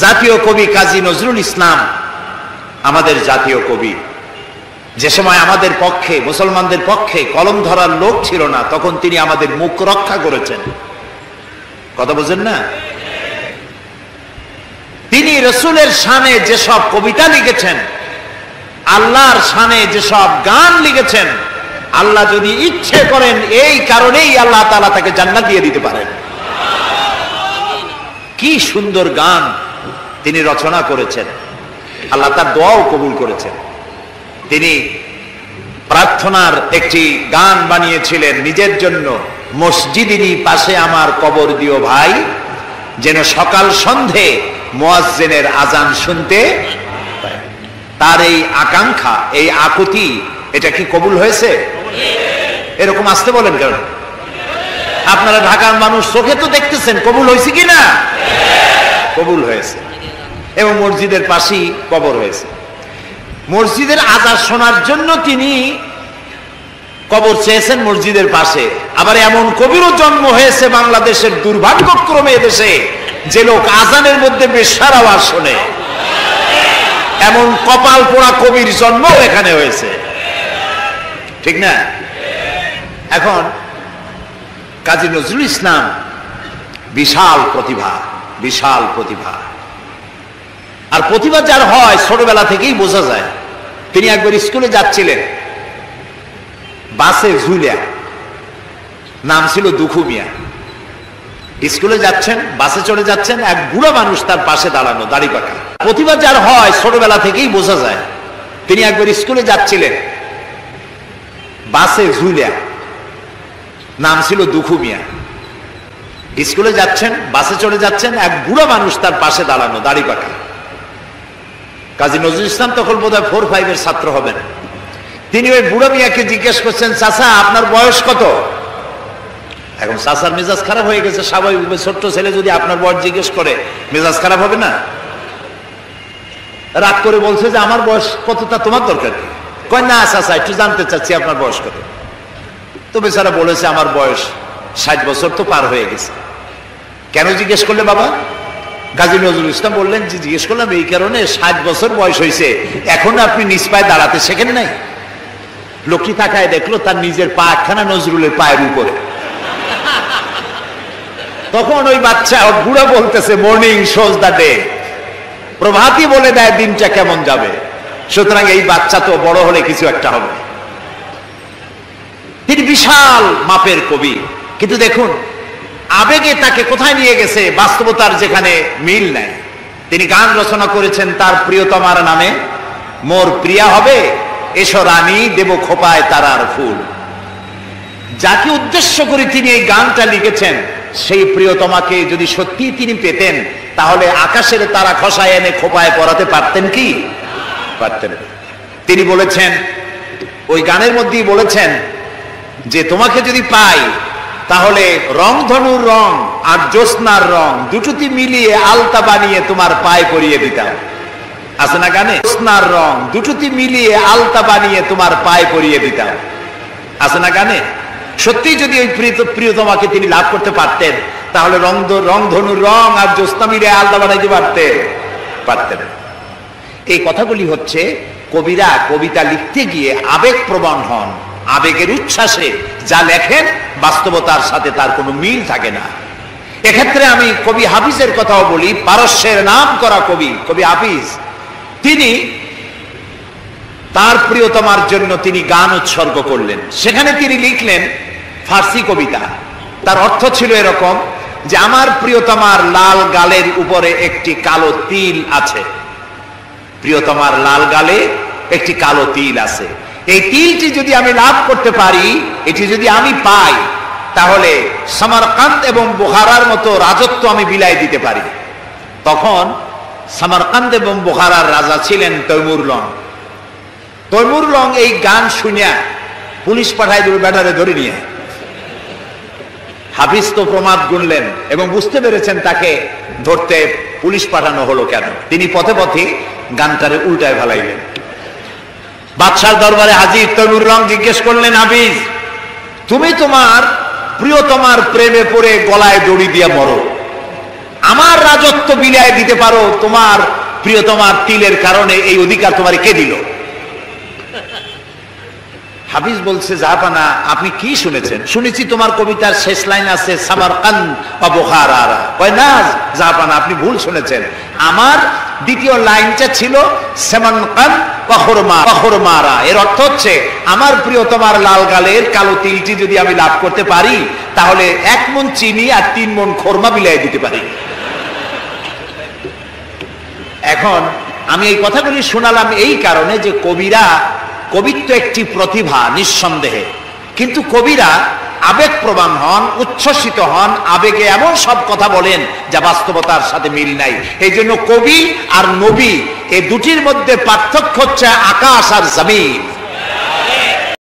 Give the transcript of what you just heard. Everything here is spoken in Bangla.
জাতীয় কবি কাজী নজরুল ইসলাম আমাদের জাতীয় কবি। যে সময় আমাদের পক্ষে, মুসলমানদের পক্ষে কলম ধরার লোক ছিল না, তখন তিনি আমাদের মুখ রক্ষা করেছেন। কথা বোঝেন না? তিনি রসুলের শানে যেসব কবিতা লিখেছেন, আল্লাহর শানে যেসব গান লিখেছেন, আল্লাহ যদি ইচ্ছে করেন এই কারণেই আল্লাহ তাআলা তাকে জান্নাত দিয়ে দিতে পারেন। কি সুন্দর গান তিনি রচনা করেছেন, আল্লাহ তার দোয়াও কবুল করেছেন। তিনি প্রার্থনার একটি গান বানিয়েছিলেন নিজের জন্য, মসজিদেরই পাশে আমার কবর দিও ভাই, যেন সকাল সন্ধে মুয়াজ্জিনের আজান শুনতে পাই। তার এই আকাঙ্ক্ষা, এই আকুতি, এটা কি কবুল হয়েছে? এরকম আসতে বলেন কেন? আপনারা ঢাকার মানুষ, চোখে তো দেখতেছেন, কবুল হয়েছে কি না? কবুল হয়েছে। এবং মসজিদের পাশেই কবর হয়েছে। মসজিদের আজান শোনার জন্য তিনি কবর চেয়েছেন মসজিদের পাশে। আবার এমন কবিরও জন্ম হয়েছে বাংলাদেশের, দুর্ভাগ্যক্রমে এদেশে, যে লোক আজানের মধ্যে বেশ্যার আওয়াজ শোনে। এমন কপাল পোড়া কবির জন্ম এখানে হয়েছে, ঠিক না? এখন কাজী নজরুল ইসলাম বিশাল প্রতিভা, বিশাল প্রতিভা। আর প্রতিভা যার হয় ছোটবেলা থেকেই বোঝা যায়। তিনি একবার স্কুলে যাচ্ছিলেন, বাসে ঝুলিয়া, নাম ছিল দুখু মিয়া। স্কুলে যাচ্ছেন, বাসে চড়ে যাচ্ছেন, এক বুড়া মানুষ তার পাশে দাঁড়ানো, দাড়ি পাকা। প্রতিভা যার হয় ছোটবেলা থেকেই বোঝা যায়। তিনি একবার স্কুলে যাচ্ছিলেন, বাসে ঝুলিয়া, নাম ছিল দুখু মিয়া। স্কুলে যাচ্ছেন, বাসে চড়ে যাচ্ছেন, এক বুড়া মানুষ তার পাশে দাঁড়ানো, দাড়ি পাকা। কাজী নজরুল ইসলাম তখন বোধহয় 4-5 ছাত্র হবেন। তিনি ওই বুড়া মিয়াকে জিজ্ঞেস করছেন, চাচা আপনার বয়স কত? এখন চাচার মেজাজ খারাপ হয়ে গেছে, স্বাভাবিক। ছোট্ট ছেলে যদি আপনার বয়স জিজ্ঞেস করে, মেজাজ খারাপ হবে না? রাগ করে বলছে যে আমার বয়স কত, তা তোমার দরকার কি? কয় না চাচা, একটু জানতে চাচ্ছি আপনার বয়স কত। তো বেচারা বলেছে আমার বয়স 60 বছর তো পার হয়ে গেছে। কেন জিজ্ঞেস করলে বাবা? কাজী নজরুল ইসলাম বললেন যে জিজ্ঞেস করলাম এই কারণে, 60 বছর বয়স হয়েছে, এখন আপনি নিজ পায়ে দাঁড়াতে শেখেন নাই। লোকটি তাকায় দেখলো তার নিজের পা একখানা নজরুলের পায়ের উপরে। তখন ওই বাচ্চা, বুড়া বলতেছে, মর্নিং শোজ দ্য ডে, প্রভাতই বলে দেয় দিনটা কেমন যাবে। সুতরাং এই বাচ্চা তো বড় হলে কিছু একটা হবে। তিনি বিশাল মাপের কবি, কিন্তু দেখুন আবেগে তাকে কোথায় নিয়ে গেছে, বাস্তবতার যেখানে মিল নেই। তিনি গান রচনা করেছেন তার প্রিয়তমার নামে, মোর প্রিয়া হবে এসো রানী, দেব খোপায় তারার ফুল। যাকে উদ্দেশ্য করে তিনি এই গানটা লিখেছেন, সেই প্রিয়তমাকে যদি সত্যি তিনি পেতেন, তাহলে আকাশের তারা খসায় এনে খোপায় পরাতে পারতেন কি? পারতেন। তিনি বলেছেন, ওই গানের মধ্যেই বলেছেন যে তোমাকে যদি পাই, তাহলে রংধনুর রং আর জ্যোৎস্নার রং দুটোতে মিলিয়ে আলতা বানিয়ে তোমার পায়ে পরিয়ে দিতাম। আছে না গানে? জ্যোৎস্নার রং দুটোতে মিলিয়ে আলতা বানিয়ে তোমার পায়ে পরিয়ে দিতাম। আছে না গানে? সত্যি যদি ওই প্রিয়তমাকে তিনি লাভ করতে পারতেন, তাহলে রংধনুর রং আর জ্যোৎস্না মিলিয়ে আলতা বানাইতে পারতেন। এই কথাগুলি হচ্ছে কবিরা কবিতা লিখতে গিয়ে আবেগ প্রবণ হন, আবেগের উচ্ছ্বাসে যা লেখেন বাস্তবতার সাথে তার কোনো মিল থাকে না। এক্ষেত্রে আমি কবি হাফিজের কথাও বলি। পারস্যের নাম করা কবি, কবি হাফিজ, তিনি তার প্রিয়তমার জন্য তিনি গান উৎসর্গ করলেন। সেখানে তিনি লিখলেন ফার্সি কবিতা। তার অর্থ ছিল এরকম যে আমার প্রিয়তমার লাল গালের উপরে একটি কালো তিল আছে। প্রিয়তমার লাল গালে একটি কালো তিল আছে। এই তিলটি যদি আমি লাভ করতে পারি, এটি যদি আমি পাই, তাহলে সামারকান্দ এবং বুখারার মতো রাজত্ব আমি বিলাই দিতে পারি। তখন সামারকান্দ এবং বুখারার রাজা ছিলেন তৈমুর লং। তৈমুর লং এই গান শুনিয়া পুলিশ পাঠায় দিল, ব্যাটারে ধরে নিয়ে। হাফিজ তো প্রমাদ গুনলেন এবং বুঝতে পেরেছেন তাকে ধরতে পুলিশ পাঠানো হলো কেন। তিনি পথে পথে গানটারে উল্টায় ফেলাইলেন। বাদশার দরবারে হাজির তৈমুর লং জিজ্ঞেস করলেন, হাফিজ তুমি তোমার প্রিয়তমার প্রেমে পড়ে গলায় দড়ি দিয়ে মরো, আমার রাজত্ব বিলায় দিতে পারো, তোমার প্রিয়তমার তিলের কারণে এই অধিকার তোমার কে দিল? হাফিজ বলছে, জাহাপানা আপনি কি শুনেছেন? শুনেছি তোমার কবিতার শেষ লাইন আছে সামারকান্দ ওয়া বুখারা। কয় না জাহাপানা, আপনি ভুল শুনেছেন। আমার দ্বিতীয় লাইনটা ছিল সামারকান্দ ওয়া খুরমারা। এর অর্থ হচ্ছে আমার প্রিয়তমার লাল গালের কালো তিলটি যদি আমি লাভ করতে পারি, তাহলে 1 মণ চিনি আর 3 মণ খোরমা বিলাই দিতে পারি। এখন আমি এই কথাগুলি শোনালাম এই কারণে যে কবিত্ব একটি প্রতিভা নিঃসন্দেহে, কিন্তু কবিরা আবেগপ্রবণ হন, উচ্ছ্বসিত হন, আবেগে এমন সব কথা বলেন যা বাস্তবতার সাথে মিল নাই। এই জন্য কবি আর নবী এই দুটির মধ্যে পার্থক্য হচ্ছে আকাশ আর জমিন।